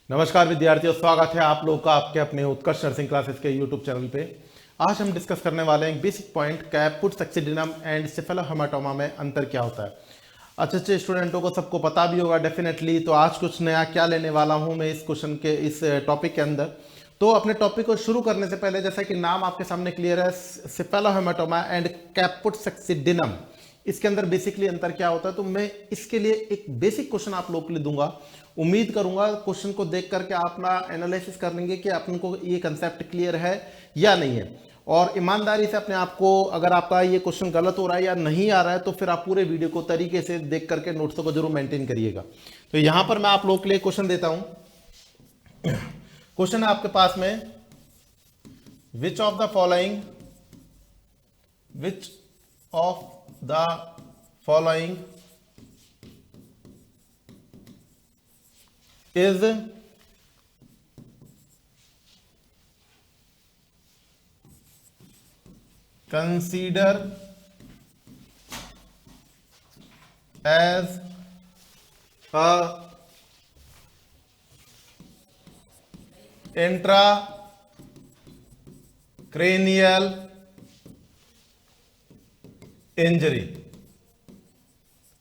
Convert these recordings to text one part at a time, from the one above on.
नमस्कार विद्यार्थियों, स्वागत है आप लोगों का आपके अपने उत्कर्ष नर्सिंग क्लासेस के यूट्यूब चैनल पे। आज हम डिस्कस करने वाले हैं बेसिक पॉइंट, कैपुट सक्सिडिनम एंड सेफेलोहेमाटोमा में अंतर क्या होता है। अच्छे अच्छे स्टूडेंटों को सबको पता भी होगा डेफिनेटली। तो आज कुछ नया क्या लेने वाला हूं मैं इस क्वेश्चन के इस टॉपिक के अंदर। तो अपने टॉपिक को शुरू करने से पहले, जैसा कि नाम आपके सामने क्लियर है, सेफेलोहेमाटोमा एंड कैपुट सक्सिडिनम, इसके अंदर बेसिकली अंतर क्या होता है। तो मैं इसके लिए एक बेसिक क्वेश्चन आप लोग के लिए दूंगा। उम्मीद करूंगा क्वेश्चन को देख करके आप ना एनालिसिस कर लेंगे कि अपन को ये कंसेप्ट क्लियर है या नहीं है। और ईमानदारी से अपने आप को, अगर आपका ये क्वेश्चन गलत हो रहा है या नहीं आ रहा है, तो फिर आप पूरे वीडियो को तरीके से देख करके नोट्सों को जरूर मेंटेन करिएगा। तो यहां पर मैं आप लोग के लिए क्वेश्चन देता हूं। क्वेश्चन है आपके पास में, which of the following is considered as a intracranial injury.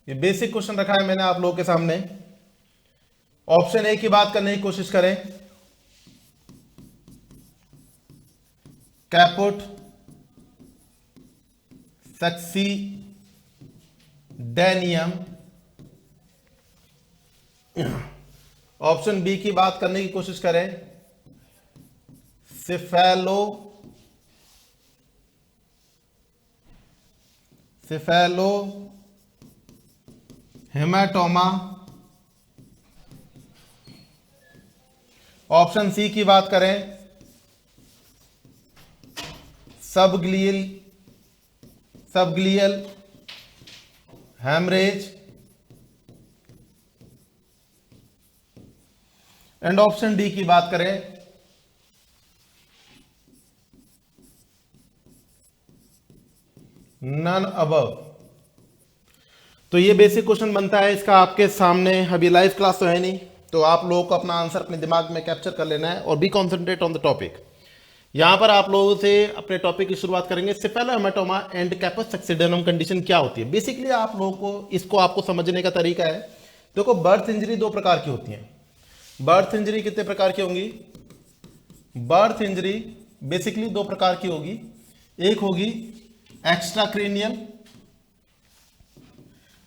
ये बेसिक क्वेश्चन रखा है मैंने आप लोगों के सामने। ऑप्शन ए की बात करने की कोशिश करें, कैपुट सक्सीडेनियम। ऑप्शन बी की बात करने की कोशिश करें, सेफेलोहेमाटोमा। ऑप्शन सी की बात करें, सबग्लियल हेमरेज। एंड ऑप्शन डी की बात करें, नन अबव। तो ये बेसिक क्वेश्चन बनता है इसका आपके सामने। अभी लाइव क्लास तो है नहीं, तो आप लोगों को अपना आंसर अपने दिमाग में कैप्चर कर लेना है और be concentrate on the topic. यहां पर आप लोगों से अपने टॉपिक की शुरुआत करेंगे। सेफेलोहेमाटोमा एंड कैपुट सक्सिडिनम कंडीशन क्या होती है। बेसिकली आप लोगों को इसको आपको समझने का तरीका है। देखो, बर्थ इंजरी दो प्रकार की होती है। बर्थ इंजरी कितने प्रकार की होंगी? बर्थ इंजरी बेसिकली दो प्रकार की होगी। एक होगी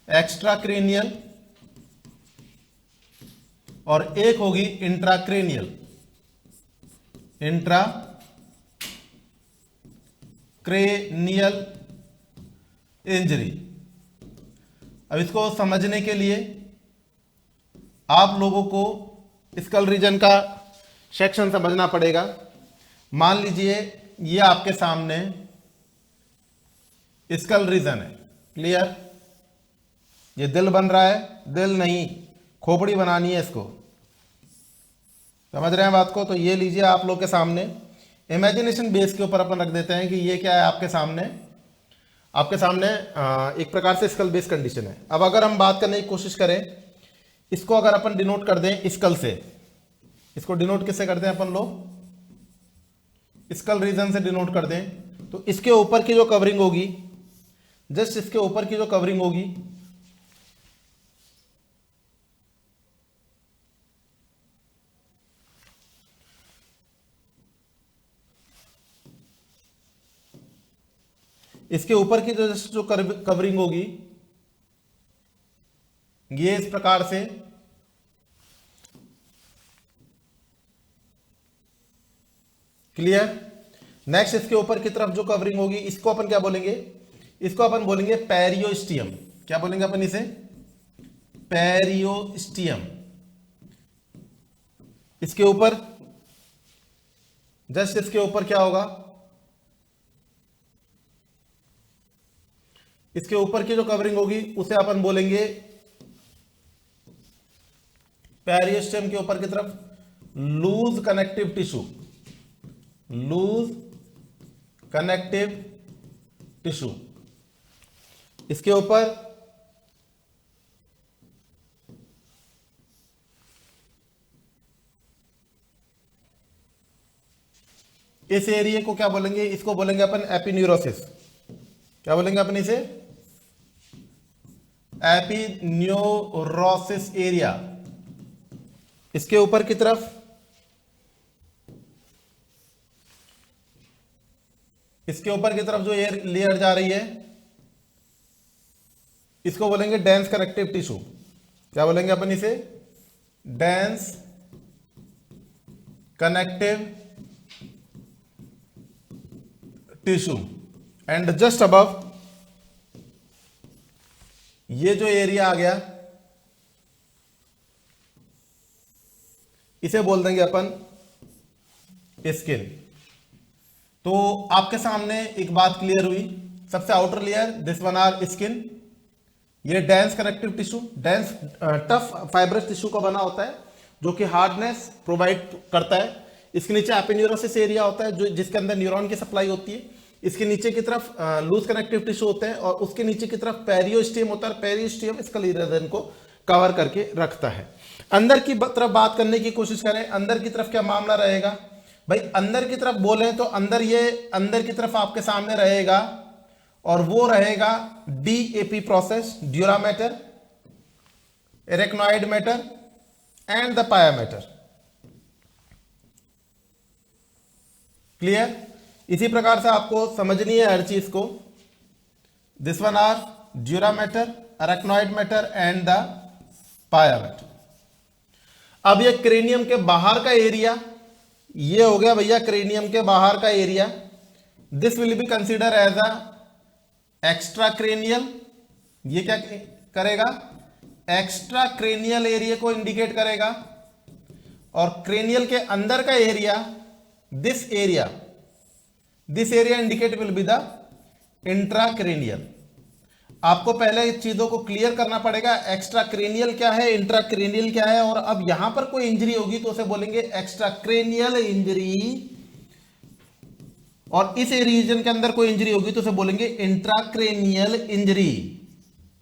एक्स्ट्राक्रेनियल और एक होगी इंट्राक्रेनियल इंजरी। अब इसको समझने के लिए आप लोगों को स्कल रीजन का सेक्शन समझना पड़ेगा। मान लीजिए ये आपके सामने स्कल रीजन है, क्लियर? ये दिल बन रहा है, दिल नहीं, खोपड़ी बनानी है इसको। समझ रहे हैं बात को? तो ये लीजिए आप लोग के सामने, इमेजिनेशन बेस के ऊपर अपन रख देते हैं कि ये क्या है आपके सामने एक प्रकार से स्कल बेस कंडीशन है। अब अगर हम बात करने की कोशिश करें, इसको अगर अपन डिनोट कर दें स्कल से, इसको डिनोट किससे करते हैं अपन लोग? स्कल रीजन से डिनोट कर दें, तो इसके ऊपर की जो कवरिंग होगी, जस्ट इसके ऊपर की जो कवरिंग होगी, इसके ऊपर की जो कवरिंग होगी, ये इस प्रकार से क्लियर। नेक्स्ट इसके ऊपर की तरफ जो कवरिंग होगी, इसको अपन क्या बोलेंगे? इसको अपन बोलेंगे पेरियोस्टियम। क्या बोलेंगे अपन इसे? पेरियोस्टियम। इसके ऊपर, जस्ट इसके ऊपर क्या होगा? इसके ऊपर की जो कवरिंग होगी उसे अपन बोलेंगे, पेरियोस्टियम के ऊपर की तरफ लूज कनेक्टिव टिश्यू। इसके ऊपर इस एरिया को क्या बोलेंगे, इसको बोलेंगे अपन एपिन्यूरोसिस। क्या बोलेंगे अपन इसे, एपिन्यूरोसिस एरिया। इसके ऊपर की तरफ, इसके ऊपर की तरफ जो एयर लेयर जा रही है इसको बोलेंगे डेंस कनेक्टिव टिश्यू। क्या बोलेंगे अपन इसे, dense connective tissue. And just above ये जो एरिया आ गया इसे बोल देंगे अपन स्किन। तो आपके सामने एक बात क्लियर हुई, सबसे outer layer this one are skin, ये dense connective tissue, dense tough fibrous tissue का बना होता है जो कि हार्डनेस प्रोवाइड करता है। इसके नीचे एपिन्यूरोसिस एरिया होता है जो जिसके अंदर न्यूरॉन की सप्लाई होती है। इसके नीचे की तरफ लूज कनेक्टिव टिश्यू होते हैं और उसके नीचे की तरफ पेरियोस्टियम होता है। पेरियोस्टियम स्कल रीजन को कवर करके रखता है। अंदर की तरफ बात करने की कोशिश करें, अंदर की तरफ क्या मामला रहेगा भाई, अंदर की तरफ बोले तो अंदर ये अंदर की तरफ आपके सामने रहेगा और वो रहेगा DAP process, dura mater, arachnoid mater and the pia mater. Clear? इसी प्रकार से आपको समझनी है हर चीज को। This one are dura mater, arachnoid mater and the pia mater. अब ये क्रेनियम के बाहर का एरिया, ये हो गया भैया क्रेनियम के बाहर का area. This will be consider as a extra cranial. ये क्या करेगा, एक्स्ट्रा क्रेनियल एरिया को इंडिकेट करेगा। और क्रेनियल के अंदर का area, this area indicate will be the intracranial. आपको पहले चीजों को क्लियर करना पड़ेगा, एक्स्ट्रा क्रेनियल क्या है, इंट्राक्रेनियल क्या है। और अब यहां पर कोई इंजरी होगी तो उसे बोलेंगे एक्स्ट्रा क्रेनियल इंजरी, और इस रीजन के अंदर कोई इंजरी होगी तो उसे बोलेंगे इंट्राक्रेनियल इंजरी।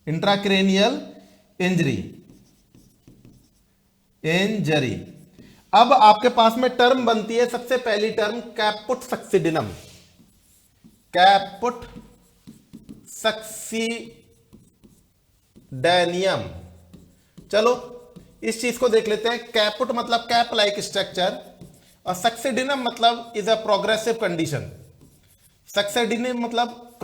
इंट्राक्रेनियल इंजरी अब आपके पास में टर्म बनती है, सबसे पहली टर्म कैपुट सक्सिडिनम। कैपुट सक्सीडेनियम। चलो इस चीज को देख लेते हैं। कैपुट मतलब कैप लाइक स्ट्रक्चर और सक्सिडिनम मतलब इज अ प्रोग्रेसिव कंडीशन। सक्सिडिनम मतलब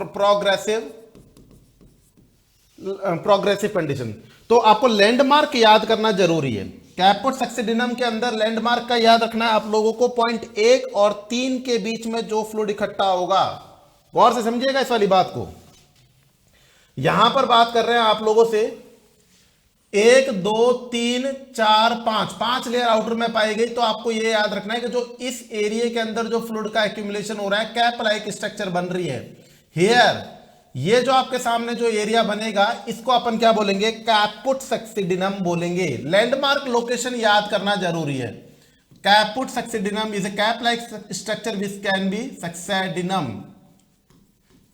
प्रोग्रेसिव कंडीशन। तो आपको लैंडमार्क याद करना जरूरी है। कैपुट सक्सिडिनम के अंदर लैंडमार्क का याद रखना है आप लोगों को, पॉइंट 1 और 3 के बीच में जो फ्लूइड इकट्ठा होगा। गौर से समझिएगा इस वाली बात को। यहां पर बात कर रहे हैं आप लोगों से 1 2 3 4 5 लेयर आउटर में पाई गई। तो आपको यह याद रखना है कि जो इस एरिया के अंदर जो फ्लूइड का एक्यूमुलेशन हो रहा है, कैप लाइक स्ट्रक्चर बन रही है हियर। ये जो आपके सामने जो एरिया बनेगा इसको अपन क्या बोलेंगे, कैपुट सक्सिडिनम बोलेंगे। लैंडमार्क लोकेशन याद करना जरूरी है। Caput succedaneum is a cap like structure which can be succedaneum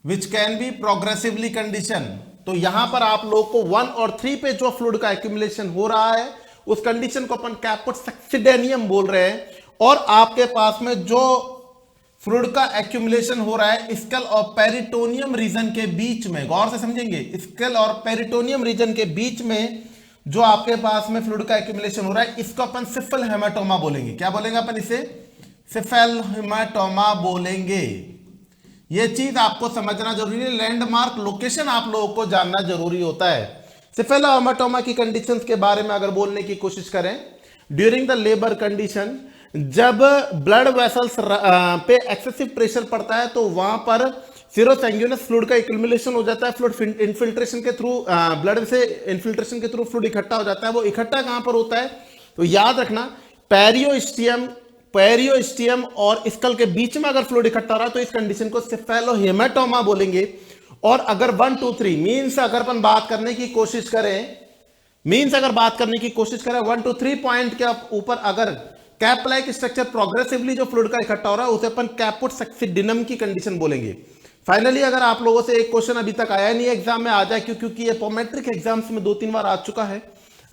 which can be progressively condition. तो यहां पर आप लोग को 1 और 3 पे जो फ्लूइड का एक्यूमुलेशन हो रहा है उस कंडीशन को अपन कैपुट सक्सिडेनियम बोल रहे हैं। और आपके पास में जो फ्लूइड का एक्यूमुलेशन हो रहा है स्कल और पेरिटोनियम रीजन के बीच में, गौर से समझेंगे, स्कल और पेरिटोनियम रीजन के बीच में जो आपके पास में फ्लूइड का एक्यूमुलेशन हो रहा है इसको अपन सिफल हेमाटोमा बोलेंगे। क्या बोलेंगे अपन इसे, सिफल हेमाटोमा बोलेंगे। ये चीज आपको समझना जरूरी है। लैंडमार्क लोकेशन आप लोगों को जानना जरूरी होता है। सिफल हेमाटोमा की कंडीशंस के बारे में अगर बोलने की कोशिश करें, ड्यूरिंग द लेबर कंडीशन जब ब्लड वेसल्स पे एक्सेसिव प्रेशर पड़ता है तो वहां पर सीरोसैंग्यूनस फ्लूइड का एक्यूमुलेशन हो जाता है। फ्लूइड इन्फिल्ट्रेशन के थ्रू, ब्लड से इन्फिल्ट्रेशन के थ्रू फ्लूइड इकट्ठा हो जाता है। वो इकट्ठा कहां पर होता है, तो याद रखना पेरियोस्टियम और स्कल के बीच में अगर फ्लूइड इकट्ठा रहा तो इस कंडीशन को सिफेलोहेमाटोमा बोलेंगे। और अगर 1 2 3 मींस अगर अपन बात करने की कोशिश करें, 1 2 3 पॉइंट के ऊपर अगर कैप लाइक स्ट्रक्चर प्रोग्रेसिवली जो फ्लूइड का इकट्ठा हो रहा है उसे अपन कैपुट सक्सिडिनम की कंडीशन बोलेंगे। फाइनली अगर आप लोगों से एक क्वेश्चन अभी तक आया नहीं एग्जाम में, आ जाए क्योंकि ये पोमेट्रिक एग्जाम्स में 2-3 बार आ चुका है।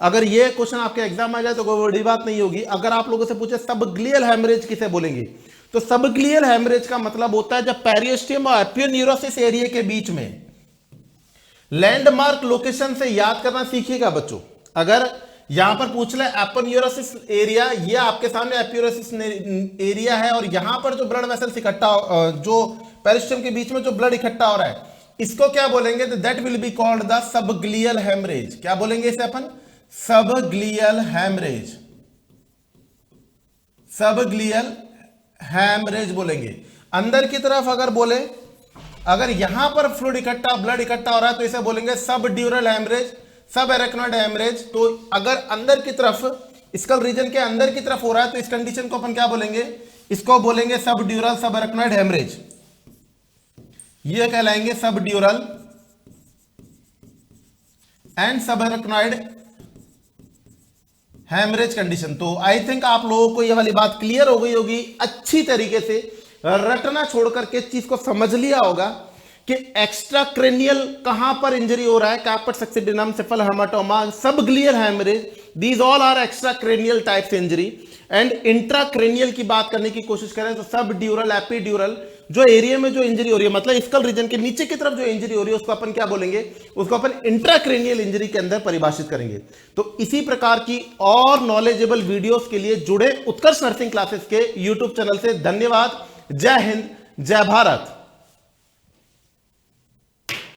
अगर ये क्वेश्चन आपके एग्जाम में आ जाए तो कोई बड़ी बात नहीं होगी। अगर आप लोगों से पूछे सबग्लियल हेमरेज किसे बोलेंगे, तो सबग्लियल हेमरेज का मतलब होता है जब पेरियोस्टियम और एपियोन्यूरोसिस एरिया के बीच में, लैंडमार्क लोकेशन से याद करना सीखिएगा बच्चों। अगर यहां पर पूछ ले एपियोन्यूरोसिस एरिया, ये आपके सामने एपियोन्यूरोसिस एरिया है और यहां पर जो ब्लड वेसल्स इकट्ठा, जो पेरियोस्टियम के बीच में जो ब्लड इकट्ठा हो रहा है, इसको क्या बोलेंगे? That will be called the subgaleal haemorrhage. क्या बोलेंगे इसे अपन? सबग्लियल हेमरेज। सबग्लियल हेमरेज बोलेंगे। अंदर की तरफ अगर बोले, अगर यहां पर फ्लूइड इकट्ठा, ब्लड इकट्ठा हो रहा है तो इसे बोलेंगे सब ड्यूरल हेमरेज, सब एरेक्नॉइड हेमरेज। तो अगर अंदर की तरफ, स्कल रीजन के अंदर की तरफ हो रहा है तो इस कंडीशन को अपन क्या बोलेंगे? इसको बोलेंगे सब ड्यूरल सब एरेक्नॉइड हेमरेज। ये कहलाएंगे सब ड्यूरल एंड सब एरेक्नॉइड हेमरेज कंडीशन। तो आई थिंक आप लोगों को ये वाली बात क्लियर हो गई होगी, अच्छी तरीके से रटना छोड़ करके चीज को समझ लिया होगा कि एक्स्ट्रा क्रेनियल कहां पर इंजरी हो रहा है, caput succedaneum, cephalhaematoma, subgaleal haemorrhage, these all are extracranial types injury. And intracranial की बात करने की कोशिश करें तो सब ड्यूरल, एपीड्यूरल, जो एरिया में जो इंजरी हो रही है, मतलब स्कल रीजन के नीचे की तरफ जो इंजरी हो रही है, उसको अपन क्या बोलेंगे? उसको अपन इंट्राक्रेनियल इंजरी के अंदर परिभाषित करेंगे। तो इसी प्रकार की और नॉलेजेबल वीडियोस के लिए जुड़े उत्कर्ष नर्सिंग क्लासेस के यूट्यूब चैनल से। धन्यवाद। जय हिंद, जय भारत।